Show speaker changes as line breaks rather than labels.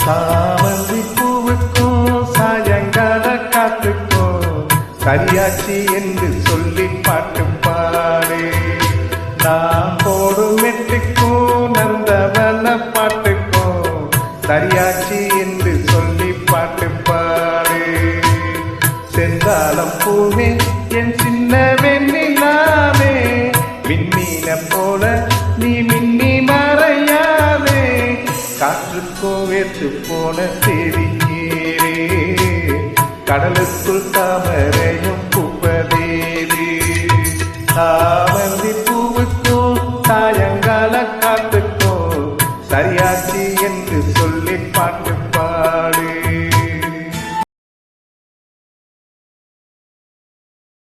சாமந்தி பூவுக்கும் சாயங்கால காத்துக்கும் சரியாச்சி என்று சொல்லி பாட்டு பாடு. நான் போடும் மெட்டுக்கும் நந்தவன பாட்டுக்கும் சரியாச்சி என்று சொல்லி பாட்டு பாடு. செந்தாளம் பூவே என் சின்ன வெண்ணிலாவே, விண்மீன போல நீ மின்னி மறையாதே. காற்றுக்கோ வேற்று போன தேடிக்கீரே, கடலுக்குள் தாமரையும் பூப்பதேவே. சாமந்தி பூவுக்கும் சாயங்கால காத்துக்கும் சரியாச்சி என்று சொல்லி பாட்டு